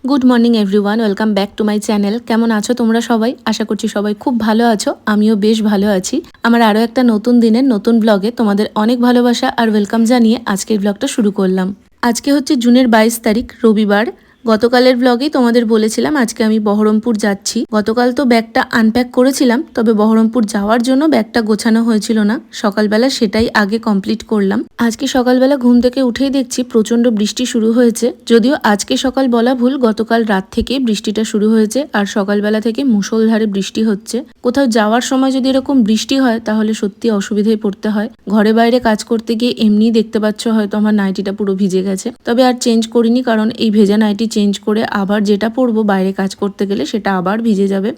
Good morning everyone, welcome back to my channel. কেমন আছো তোমরা সবাই? আশা করছি সবাই খুব ভালো আছো। আমিও বেশ ভালো আছি। আমার আরও একটা নতুন দিনের নতুন ব্লগে তোমাদের অনেক ভালোবাসা আর ওয়েলকাম জানিয়ে আজকের ব্লগটা শুরু করলাম। আজকে হচ্ছে জুনের 22 তারিখ, রবিবার। গতকালের ব্লগেই তোমাদের বলেছিলাম আজকে আমি বহরমপুর যাচ্ছি। গতকাল তো ব্যাগটা আনপ্যাক করেছিলাম, তবে বহরমপুর যাওয়ার জন্য ব্যাগটা গোছানো হয়েছিল না। সকালবেলা সেটাই আগে কমপ্লিট করলাম। আজকে সকালবেলা ঘুম থেকে উঠেই দেখছি প্রচণ্ড বৃষ্টি শুরু হয়েছে। যদিও আজকে সকাল বলা ভুল, গতকাল রাত থেকে বৃষ্টিটা শুরু হয়েছে আর সকালবেলা থেকে মুষলধারে বৃষ্টি হচ্ছে। কোথাও যাওয়ার সময় যদি এরকম বৃষ্টি হয় তাহলে সত্যি অসুবিধায় পড়তে হয়। ঘরে বাইরে কাজ করতে গিয়ে এমনিই দেখতে পাচ্ছ হয়তো আমার নাইটিটা পুরো ভিজে গেছে, তবে আর চেঞ্জ করিনি, কারণ এই ভেজা নাইটি চেঞ্জ করে আবার যেটা পরবো বাইরে কাজ করতে গেলে সেটা আবার ভিজে যাবে।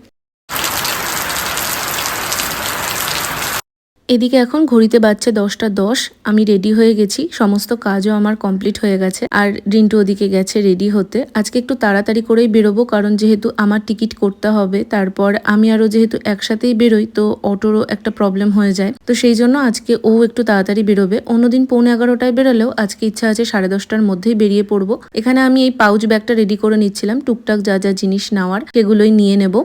এদিকে এখন ঘড়িতে বাজছে 10টা 10। আমি রেডি হয়ে গেছি, সমস্ত কাজও আমার কমপ্লিট হয়ে গেছে। আর রিন্টু ওদিকে গেছে রেডি হতে। আজকে একটু তাড়াতাড়ি করেই বেরোবো, কারণ যেহেতু আমার টিকিট করতে হবে, তারপর আমি আরও যেহেতু একসাথেই বেরোই তো অটোরও একটা প্রবলেম হয়ে যায়। তো সেই জন্য আজকে ও একটু তাড়াতাড়ি বেরোবে। অন্যদিন 11:45 বেরোলেও আজকে ইচ্ছা আছে 10:30টার মধ্যেই বেরিয়ে পড়বো। এখানে আমি এই পাউচ ব্যাগটা রেডি করে নিচ্ছিলাম, টুকটাক যা যা জিনিস নেওয়ার সেগুলোই নিয়ে নেব।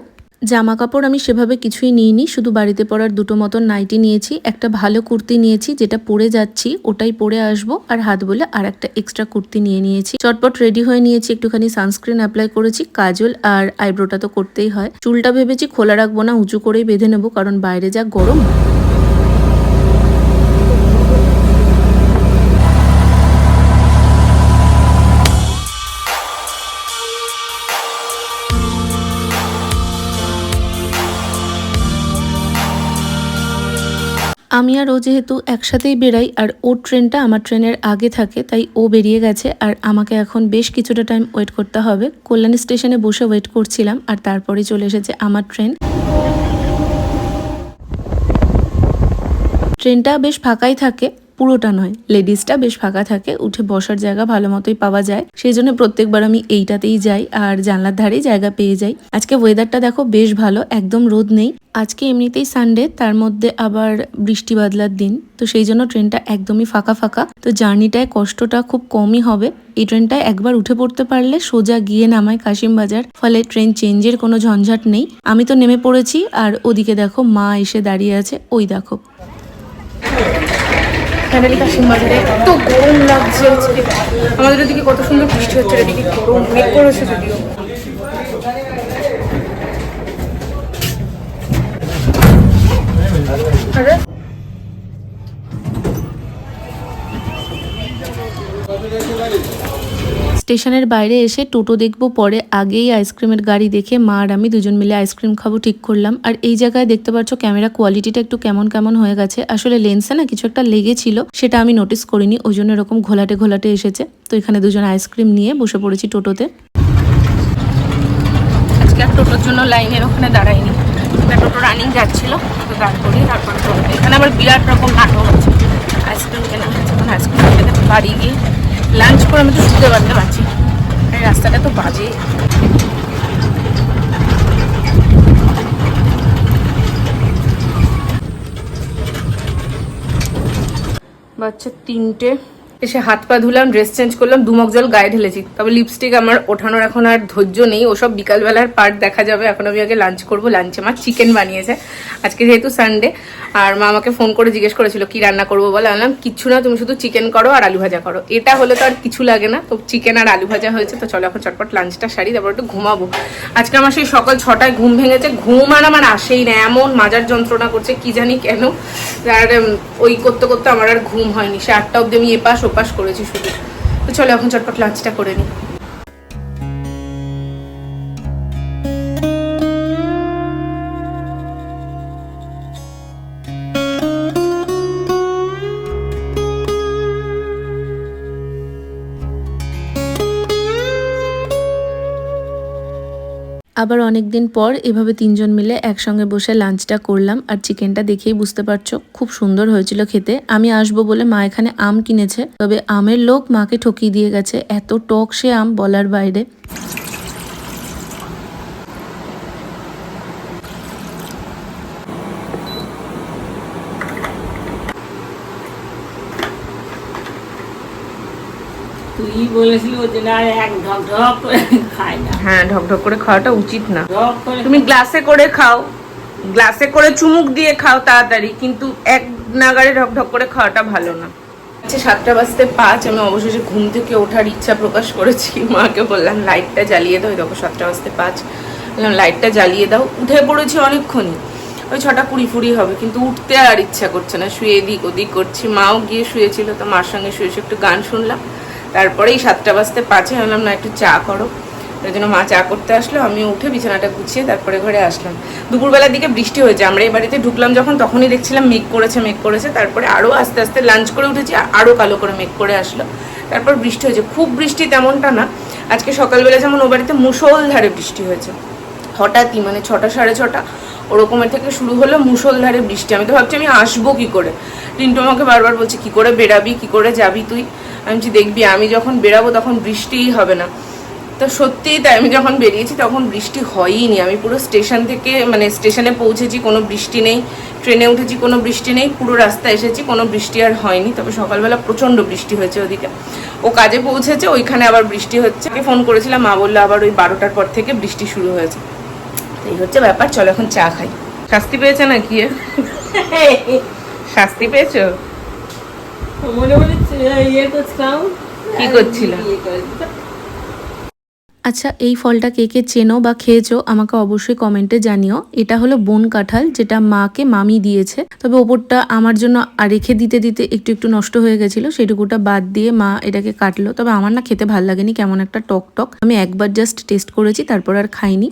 জামা কাপড় আমি সেভাবে কিছুই নিইনি, শুধু বাড়িতে পরার দুটো মতন নাইটি নিয়েছি, একটা ভালো কুর্তি নিয়েছি যেটা পরে যাচ্ছি ওটাই পরে আসবো, আর হাত বলে আর একটা এক্সট্রা কুর্তি নিয়ে নিয়েছি। চটপট রেডি হয়ে নিয়েছি, একটুখানি সানস্ক্রিন অ্যাপ্লাই করেছি, কাজল আর আইব্রোটা তো করতেই হয়। চুলটা ভেবেছি খোলা রাখবো না, উঁচু করেই বেঁধে নেবো, কারণ বাইরে যা গরম। আমি আর ও যেহেতু একসাথেই বেরাই আর ওর ট্রেনটা আমার ট্রেনের আগে থাকে, তাই ও বেরিয়ে গেছে আর আমাকে এখন বেশ কিছুটা টাইম ওয়েট করতে হবে। কল্যাণী স্টেশনে বসে ওয়েট করছিলাম আর তারপরেই চলে এসেছে আমার ট্রেন। ট্রেনটা বেশ ফাঁকাই থাকে, পুরোটা নয়, লেডিসটা বেশ ফাঁকা থাকে, উঠে বসার জায়গা ভালো মতোই পাওয়া যায়। সেই জন্য প্রত্যেকবার আমি এইটাতেই যাই আর জানলার ধারেই জায়গা পেয়ে যাই। আজকে ওয়েদারটা দেখো বেশ ভালো, একদম রোদ নেই। আজকে এমনিতেই সানডে, তার মধ্যে আবার বৃষ্টি বাদলার দিন, তো সেই জন্য ট্রেনটা একদমই ফাঁকা ফাঁকা। তো জার্নিটায় কষ্টটা খুব কমই হবে। এই ট্রেনটায় একবার উঠে পড়তে পারলে সোজা গিয়ে নামায় কাশিমবাজার, ফলে ট্রেন চেঞ্জের কোনো ঝঞ্ঝাট নেই। আমি তো নেমে পড়েছি আর ওদিকে দেখো মা এসে দাঁড়িয়ে আছে, ওই দেখো। ফাইনালি কাশিমবাজারে এত গরম লাগছে, আমাদের ওদিকে কত সুন্দর বৃষ্টি হচ্ছে, এদিকে গরম মেঘ করেছে যদিও। স্টেশনের বাইরে এসে টোটো দেখবো পরে, আগেই আইসক্রিমের গাড়ি দেখে মা আর আমি দুজন মিলে আইসক্রিম খাবো ঠিক করলাম। আর এই জায়গায় দেখতে পাচ্ছ ক্যামেরা কোয়ালিটিটা একটু কেমন কেমন হয়ে গেছে, আসলে লেন্সে না কিছু একটা লেগেছিল, সেটা আমি নোটিস করিনি, ওই জন্য এরকম ঘোলাটে ঘোলাটে এসেছে। তো এখানে দুজন আইসক্রিম নিয়ে বসে পড়েছি টোটোতে। আজকে আর টোটোর জন্য লাইনের ওখানে দাঁড়াইনি, একটা টোটো রানিং যাচ্ছিল, তো দাঁড় করি তারপর টোটো। এখানে আবার বিরাট রকম নাটক আছে, আইসক্রিম কেনা হচ্ছে, এখন আইসক্রিম খেতে বাড়ি গিয়ে লাঞ্চ করে আমি তো শুতে পারতে পারছি। এই রাস্তাটা তো বাজে। বাচ্চা 3টে, এসে হাত পা ধুলাম, ড্রেস চেঞ্জ করলাম, দুমক জল গায়ে ঢেলেছি, তবে লিপস্টিক আমার ওঠানোর এখন আর ধৈর্য নেই, ওসব বিকালবেলার পার্ট দেখা যাবে। এখন আমি আগে লাঞ্চ করবো। লাঞ্চে মা চিকেন বানিয়েছে আজকে, যেহেতু সানডে। আর মা আমাকে ফোন করে জিজ্ঞেস করেছিল কি রান্না করবো বলে, আনলাম কিচ্ছু না, তুমি শুধু চিকেন করো আর আলু ভাজা করো, এটা হলে তো আর কিছু লাগে না। তো চিকেন আর আলু ভাজা হয়েছে, তো চলো এখন চটপট লাঞ্চটা সারি, তারপর একটু ঘুমাবো। আজকে আমার সেই সকাল 6টায় ঘুম ভেঙেছে, ঘুম আর আমার আসেই না, এমন মাজার যন্ত্রণা করছে কি জানি কেন। আর ওই করতে করতে আমার আর ঘুম হয়নি, সে 8টা অব্দি আমি এপাশ ওপাশ করেছি শুধু। তো চলো এখন চটপট লাঞ্চটা করে নিই। আবার অনেকদিন পর এভাবে 3জন মিলে একসঙ্গে বসে লাঞ্চটা করলাম, আর চিকেনটা দেখেই বুঝতে পারছো খুব সুন্দর হয়েছিল খেতে। আমি আসবো বলে মা এখানে আম কিনেছে, তবে আমের লোক মাকে ঠকিয়ে দিয়ে গেছে, এত টক সে আম বলার বাইরে। তুই বলেছিল যে না এক ঢক ঢক করে খাই না, হ্যাঁ, ঢকঢক করে খাওয়াটা উচিত না। ঢক করে তুমি গ্লাসে করে খাও, গ্লাসে করে চুমুক দিয়ে খাও তাড়াতাড়ি, কিন্তু এক নাগাড়ে ঢকঢক করে খাওয়াটা ভালো না। আচ্ছা 7:05, আমি অবশেষে ঘুম থেকে ওঠার ইচ্ছা প্রকাশ করেছি। মাকে বললাম লাইটটা জ্বালিয়ে দাও, দেখো 7:05, বললাম লাইটটা জ্বালিয়ে দাও। উঠে পড়েছি অনেকক্ষণই, ওই 6:20 হবে, কিন্তু উঠতে আর ইচ্ছা করছে না, শুয়ে এদিক ওদিক করছি। মাও গিয়ে শুয়েছিল, তো মার সঙ্গে শুয়ে একটু গান শুনলাম। তারপরেই 7:05 ভাবলাম না একটু চা করো, ওই জন্য মা চা করতে আসলো, আমি উঠে বিছানাটা গুছিয়ে তারপরে ঘরে আসলাম। দুপুরবেলার দিকে বৃষ্টি হয়েছে, আমরা এই বাড়িতে ঢুকলাম যখন তখনই দেখছিলাম মেঘ করেছে, তারপরে আরও আস্তে আস্তে লাঞ্চ করে উঠেছি, আরও কালো করে মেঘ করে আসলো, তারপর বৃষ্টি হয়েছে। খুব বৃষ্টি তেমনটা না, আজকে সকালবেলা যেমন ও বাড়িতে মুষলধারে বৃষ্টি হয়েছে, হঠাৎই মানে 6টা 6:30 ওরকমের থেকে শুরু হলো মুষলধারে বৃষ্টি। আমি তো ভাবছি আমি আসবো কি করে, রিন্টু আমাকে বারবার বলছে কি করে বেরাবি, কি করে যাবি তুই। আমি বলছি দেখবি আমি যখন বেরাবো তখন বৃষ্টিই হবে না। তো সত্যিই তাই, আমি যখন বেরিয়েছি তখন বৃষ্টি হয়ইনি। আমি পুরো স্টেশন থেকে মানে স্টেশনে পৌঁছেছি, কোনো বৃষ্টি নেই, ট্রেনে উঠেছি কোনো বৃষ্টি নেই, পুরো রাস্তা এসেছি, কোনো বৃষ্টি আর হয়নি। তবে সকালবেলা প্রচণ্ড বৃষ্টি হয়েছে ওদিকে, ও কাজে পৌঁছেছে, ওইখানে আবার বৃষ্টি হচ্ছে। ফোন করেছিলাম, মা বললো আবার ওই 12টার পর থেকে বৃষ্টি শুরু হয়েছে। এই হচ্ছে ব্যাপার, চলো এখন চা খাই। শাস্তি পেয়েছে নাকি? শাস্তি পেয়েছো? মনে মনে ইয়ে করছিলাম। কি করছিল? আচ্ছা, এই ফলটা কে কে চেনো বা খেয়েছো আমাকে অবশ্যই কমেন্টে জানিও। এটা হলো বন কাঁঠাল, যেটা মাকে মামি দিয়েছে, তবে ওপরটা আমার জন্য রেখে দিতে দিতে একটু একটু নষ্ট হয়ে গেছিলো, সেটুকুটা বাদ দিয়ে মা এটাকে কাটলো। তবে আমার না খেতে ভাল লাগেনি, কেমন একটা টক টক। আমি একবার জাস্ট টেস্ট করেছি, তারপর আর খাইনি।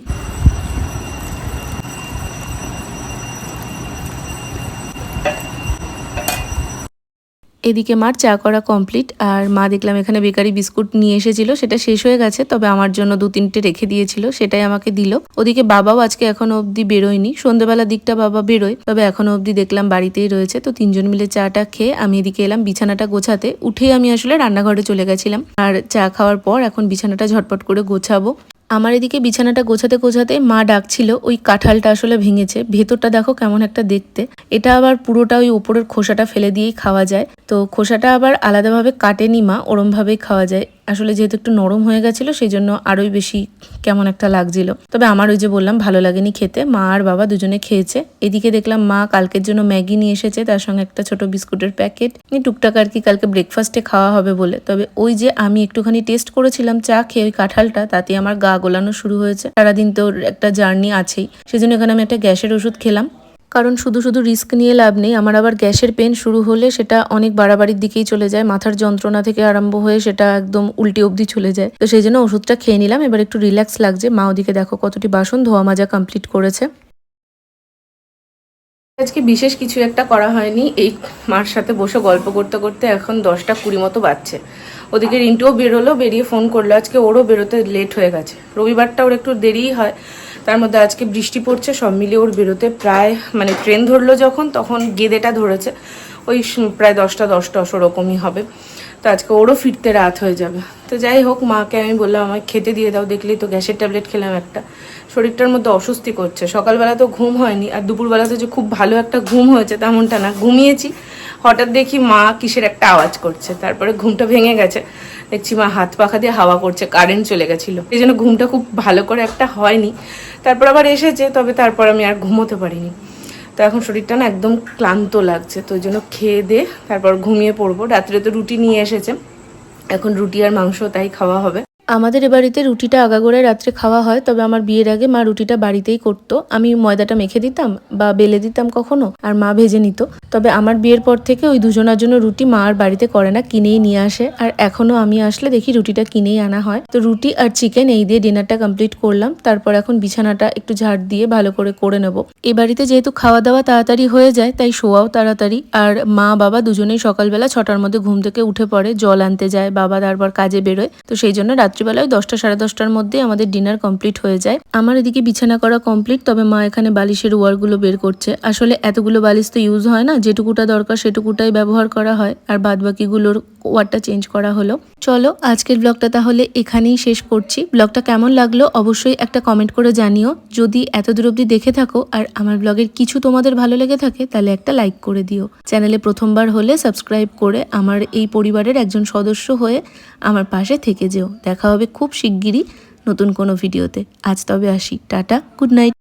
এদিকে মার চা করা কমপ্লিট, আর মা দেখলাম এখানে বেকারি বিস্কুট নিয়ে এসেছিল, সেটা শেষ হয়ে গেছে, তবে আমার জন্য 2-3টে রেখে দিয়েছিল, সেটাই আমাকে দিল। ওদিকে বাবাও আজকে এখনো অবধি বেরোয়নি, সন্ধ্যেবেলার দিকটা বাবা বেরোয়, তবে এখনো অবধি দেখলাম বাড়িতেই রয়েছে। তো 3জন মিলে চাটা খেয়ে আমি এদিকে এলাম বিছানাটা গোছাতে। উঠেই আমি আসলে রান্নাঘরে চলে গেছিলাম, আর চা খাওয়ার পর এখন বিছানাটা ঝটপট করে গোছাবো। আমার এদিকে বিছানাটা গোছাতে গোছাতে মা ডাকছিল, ওই কাঁঠালটা আসলে ভেঙেছে, ভেতরটা দেখো কেমন একটা দেখতে। এটা আবার পুরোটা ওই উপরের খোসাটা ফেলে দিয়েই খাওয়া যায়, তো খোসাটা আবার আলাদাভাবে কাটেনি মা, ওরমভাবেই খাওয়া যায়। আসলে যেহেতু একটু নরম হয়ে গেছিল, সেই জন্য আরোই বেশি কেমন একটা লাগছিল। তবে আমার ওই যে বললাম ভালো লাগেনি খেতে, মা আর বাবা দুজনে খেয়েছে। এদিকে দেখলাম মা কালকের জন্য ম্যাগি নিয়ে এসেছে, তার সঙ্গে একটা ছোট বিস্কুটের প্যাকেট, টুকটাক আর কি কালকে ব্রেকফাস্টে খাওয়া হবে বলে। তবে ওই যে আমি একটুখানি টেস্ট করেছিলাম চা খেয়ে ওই কাঁঠালটা, তাতে আমার গা গোলানো শুরু হয়েছে। সারাদিন তো একটা জার্নি আছেই, সেজন্য এখানে আমি একটা গ্যাসের ওষুধ খেলাম, কারণ শুধু শুধু রিস্ক নিয়ে লাভ নেই। আমার আবার গ্যাসের পেন শুরু হলে সেটা অনেক বাড়াবাড়ির দিকেই চলে যায়, মাথার যন্ত্রণা থেকে আরম্ভ হয়ে সেটা একদম উল্টি অবধি চলে যায়। তো সেই জন্য ওষুধটা খেয়ে নিলাম, এবার একটু রিল্যাক্স লাগছে। মা ওদিকে দেখো কতটি বাসন ধোয়া মাজা কমপ্লিট করেছে। আজকে বিশেষ কিছু একটা করা হয়নি, এই মার সাথে বসে গল্প করতে করতে এখন 10টা 20 মতো বাজছে। ওদিকে রিন্টুও বেরোলো, বেরিয়ে ফোন করলো, আজকে ওরও বেরোতে লেট হয়ে গেছে। রবিবারটা ওর একটু দেরিই হয়, তার মধ্যে আজকে বৃষ্টি পড়ছে, সব মিলিয়ে ওর বেরোতে প্রায় মানে ট্রেন ধরলো যখন তখন গেদেটা ধরেছে, ওই প্রায় 10টা 10 ওরকমই হবে। তো আজকে ওরও ফিরতে রাত হয়ে যাবে। তো যাই হোক, মাকে আমি বললাম আমায় খেতে দিয়ে দাও, দেখলেই তো গ্যাসের ট্যাবলেট খেলাম একটা, শরীরটার মধ্যে অস্বস্তি করছে। সকালবেলা তো ঘুম হয়নি, আর দুপুরবেলাতে যে খুব ভালো একটা ঘুম হয়েছে তেমনটা না, ঘুমিয়েছি, হঠাৎ দেখি মা কিসের একটা আওয়াজ করছে, তারপরে ঘুমটা ভেঙে গেছে, দেখছি মা হাত পাখা দিয়ে হাওয়া করছে, কারেন্ট চলে গেছিলো, এই জন্য ঘুমটা খুব ভালো করে একটা হয়নি। তারপর আবার এসেছে, তবে তারপর আমি আর ঘুমোতে পারিনি। তো এখন শরীরটা না একদম ক্লান্ত লাগছে, তো ওই জন্য খেয়ে দিয়ে তারপর ঘুমিয়ে পড়বো। রাত্রে তো রুটি নিয়ে এসেছে, এখন রুটি আর মাংস তাই খাওয়া হবে। আমাদের এ বাড়িতে রুটিটা আগাগোড়ায় রাত্রে খাওয়া হয়, তবে আমার বিয়ের আগে মা রুটিটা বাড়িতেই করতো। আমি ময়দাটা মেখে দিতাম বা বেলে দিতাম কখনো, আর মা ভেজে নিত। তবে আমার বিয়ের পর থেকে ওই দুজনের জন্য রুটি মা আর বাড়িতে করে না, কিনেই নিয়ে আসে। আর এখনো আমি আসলে দেখি রুটিটা কিনেই আনা হয়। তো রুটি আর চিকেন এই দিয়ে ডিনারটা কমপ্লিট করলাম। তারপর এখন বিছানাটা একটু ঝাড় দিয়ে ভালো করে নেব। এই বাড়িতে যেহেতু খাওয়া দাওয়া তাড়াতাড়ি হয়ে যায়, তাই শোয়াও তাড়াতাড়ি। আর মা বাবা দুজনেই সকালবেলা 6টার মধ্যে ঘুম থেকে উঠে পড়ে, জল আনতে যায়, বাবা তারপর কাজে বেরোয়। তো সেই জন্য রাত্রিবেলায় 10টা সাড়ে 10টার মধ্যে আমাদের ডিনার কমপ্লিট হয়ে যায়। আমার এদিকে বিছানা করা কমপ্লিট, তবে মা এখানে বালিশের ওয়ারগুলো বের করছে। আসলে এতগুলো বালিশ তো ইউজ হয় না, যেটুকুটা দরকার সেটুকুটাই ব্যবহার করা হয়, আর বাদবাকিগুলোর ওয়ার্ডটা চেঞ্জ করা হলো। চলো আজকের ব্লগটা তাহলে এখানেই শেষ করছি। ব্লগটা কেমন লাগলো অবশ্যই একটা কমেন্ট করে জানিও। যদি এত দূর অবধি দেখে থাকো আর আমার ব্লগের কিছু তোমাদের ভালো লেগে থাকে তাহলে একটা লাইক করে দিও। চ্যানেলে প্রথমবার হলে সাবস্ক্রাইব করে আমার এই পরিবারের একজন সদস্য হয়ে আমার পাশে থেকে যেও। দেখা হবে খুব শিগগিরই নতুন কোনো ভিডিওতে। আজ তবে আসি, টাটা, গুড নাইট।